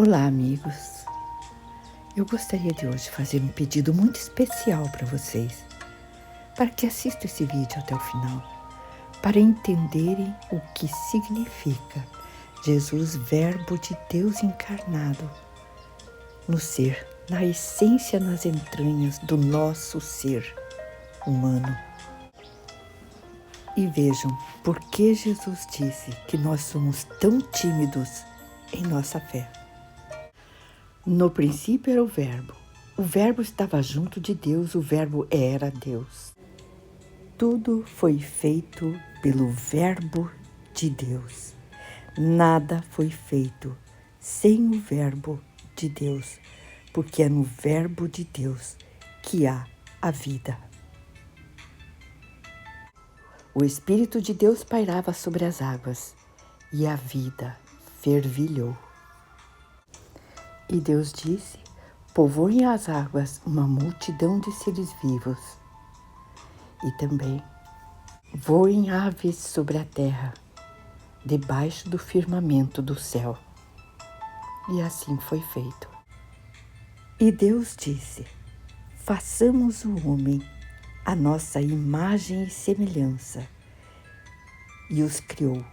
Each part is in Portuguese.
Olá, amigos. Eu gostaria de hoje fazer um pedido muito especial para vocês, para que assistam esse vídeo até o final, para entenderem o que significa Jesus, Verbo de Deus encarnado, no ser, na essência, nas entranhas do nosso ser humano. E vejam por que Jesus disse que nós somos tão tímidos em nossa fé. No princípio era o Verbo estava junto de Deus, o Verbo era Deus. Tudo foi feito pelo Verbo de Deus. Nada foi feito sem o Verbo de Deus, porque é no Verbo de Deus que há a vida. O Espírito de Deus pairava sobre as águas e a vida fervilhou. E Deus disse: povoem as águas uma multidão de seres vivos. E também voem aves sobre a terra, debaixo do firmamento do céu. E assim foi feito. E Deus disse: façamos o homem a nossa imagem e semelhança. E os criou,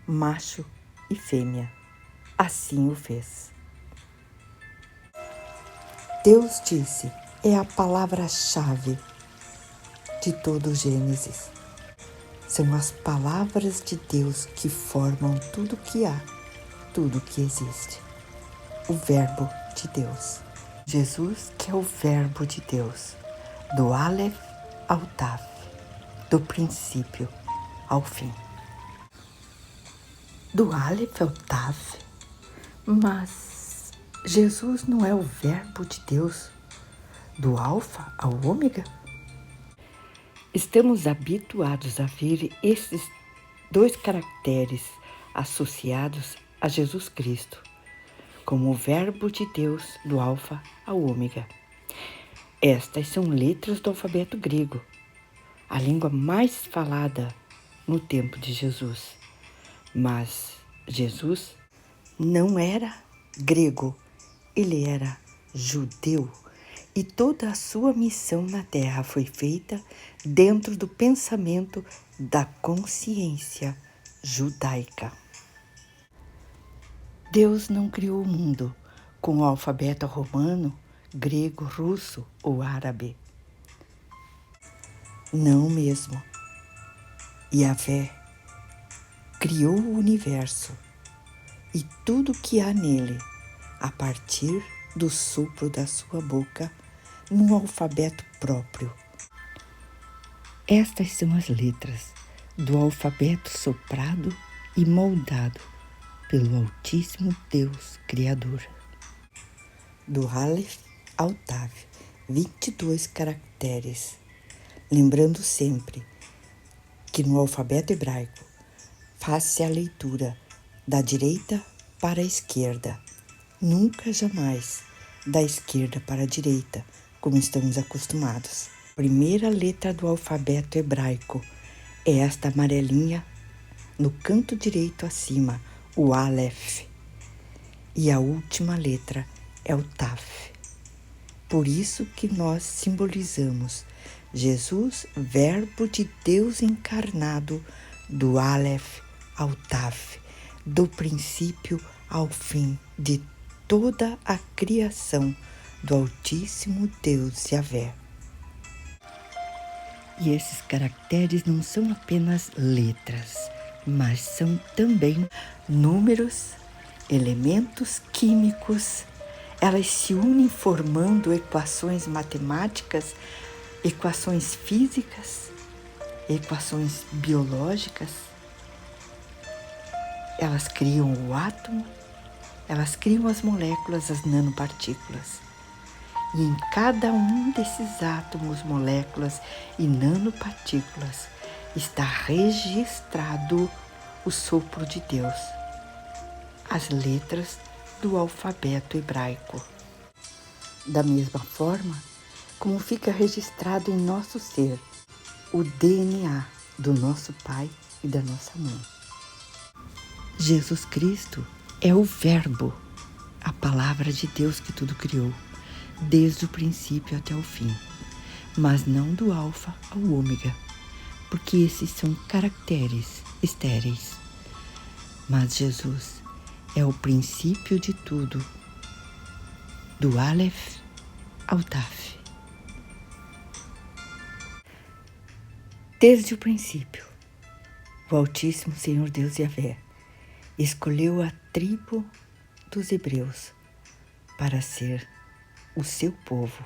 macho e fêmea. Assim o fez. Deus disse é a palavra-chave de todo o Gênesis. São as palavras de Deus que formam tudo que há, tudo que existe. O Verbo de Deus. Jesus, que é o Verbo de Deus, do Aleph ao Taf, do princípio ao fim. Do Aleph ao Taf, mas Jesus não é o Verbo de Deus, do Alfa ao Ômega? Estamos habituados a ver esses dois caracteres associados a Jesus Cristo, como o Verbo de Deus do Alfa ao Ômega. Estas são letras do alfabeto grego, a língua mais falada no tempo de Jesus. Mas Jesus não era grego, ele era judeu. E toda a sua missão na Terra foi feita dentro do pensamento da consciência judaica. Deus não criou o mundo com o alfabeto romano, grego, russo ou árabe. Não mesmo. Yahvé criou o universo e tudo que há nele a partir do sopro da sua boca, num alfabeto próprio. Estas são as letras do alfabeto soprado e moldado pelo Altíssimo Deus Criador. Do Aleph ao Tav, 22 caracteres. Lembrando sempre que no alfabeto hebraico faz-se a leitura da direita para a esquerda, nunca jamais da esquerda para a direita, como estamos acostumados. A primeira letra do alfabeto hebraico é esta amarelinha no canto direito acima, o Aleph. E a última letra é o Taf. Por isso que nós simbolizamos Jesus, Verbo de Deus encarnado, do Aleph ao Taf, do princípio ao fim de toda a criação do Altíssimo Deus Yahvé. E esses caracteres não são apenas letras, mas são também números, elementos químicos. Elas se unem formando equações matemáticas, equações físicas, equações biológicas. Elas criam o átomo, elas criam as moléculas, as nanopartículas. E em cada um desses átomos, moléculas e nanopartículas está registrado o sopro de Deus, as letras do alfabeto hebraico. Da mesma forma como fica registrado em nosso ser o DNA do nosso pai e da nossa mãe. Jesus Cristo é o Verbo, a palavra de Deus que tudo criou, desde o princípio até o fim, mas não do alfa ao ômega, porque esses são caracteres estéreis. Mas Jesus é o princípio de tudo, do Aleph ao Taf. Desde o princípio, o Altíssimo Senhor Deus Yahvé escolheu a tribo dos hebreus para ser o seu povo.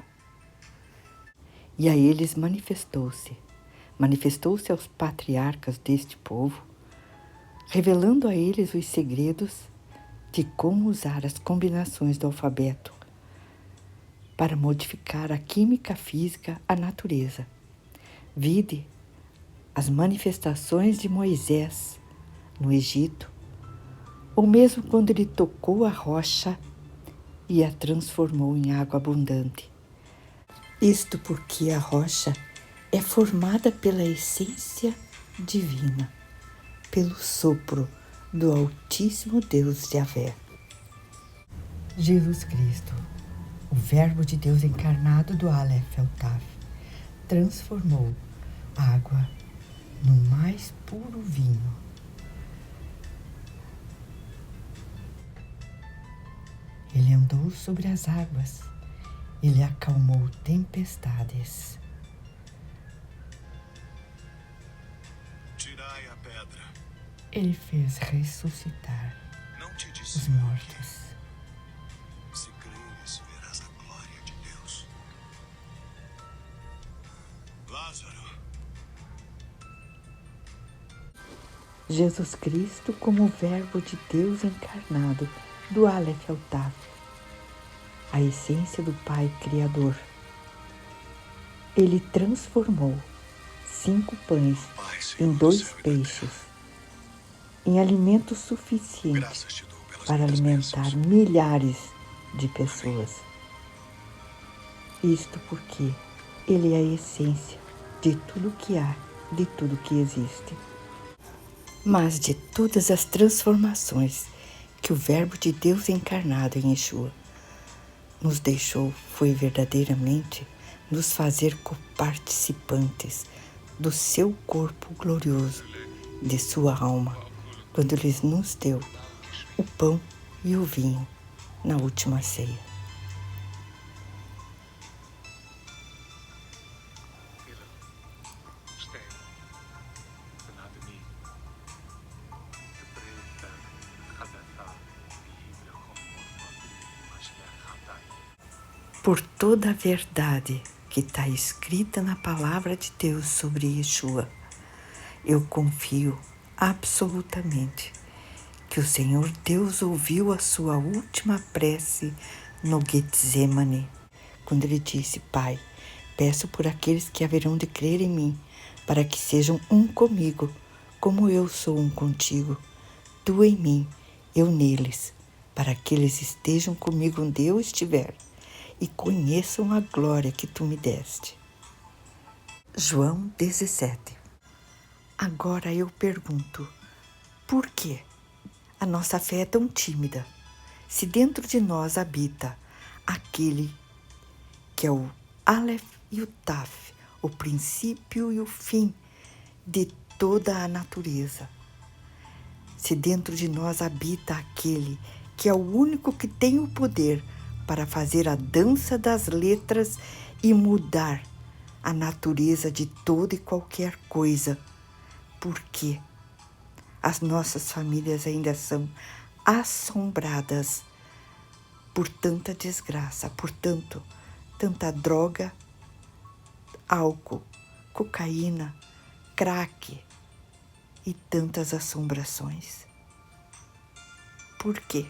E a eles manifestou-se aos patriarcas deste povo, revelando a eles os segredos de como usar as combinações do alfabeto para modificar a química física, a natureza. Vide as manifestações de Moisés no Egito, ou mesmo quando ele tocou a rocha e a transformou em água abundante. Isto porque a rocha é formada pela essência divina, pelo sopro do Altíssimo Deus Yahvé. Jesus Cristo, o Verbo de Deus encarnado do Aleph ao Taf, transformou a água no mais puro vinho. Ele andou sobre as águas, ele acalmou tempestades. Tirai a pedra. Ele fez ressuscitar Não te os disse mortos. se creres, verás a glória de Deus. Lázaro, Jesus Cristo como o Verbo de Deus encarnado, do Aleph ao Taf, a essência do Pai Criador. Ele transformou 5 pães Pai, Senhor em do 2 céu e da peixes, terra, em alimento suficiente graças te dou pelas para minhas alimentar bênçãos. milhares de pessoas. Isto porque Ele é a essência de tudo que há, de tudo que existe. Mas de todas as transformações que o Verbo de Deus encarnado em Yeshua nos deixou, foi verdadeiramente nos fazer coparticipantes do seu corpo glorioso, de sua alma, quando Ele nos deu o pão e o vinho na última ceia. Por toda a verdade que está escrita na palavra de Deus sobre Yeshua, eu confio absolutamente que o Senhor Deus ouviu a sua última prece no Getsemane, quando ele disse: Pai, peço por aqueles que haverão de crer em mim, para que sejam um comigo, como eu sou um contigo, tu em mim, eu neles, para que eles estejam comigo onde eu estiver e conheçam a glória que tu me deste. João 17. Agora eu pergunto, por que a nossa fé é tão tímida, se dentro de nós habita aquele que é o Aleph e o Taf, o princípio e o fim de toda a natureza? Se dentro de nós habita aquele que é o único que tem o poder para fazer a dança das letras e mudar a natureza de toda e qualquer coisa, por que as nossas famílias ainda são assombradas por tanta desgraça, por tanta droga, álcool, cocaína, crack e tantas assombrações? Por quê?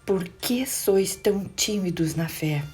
Por que sois tão tímidos na fé?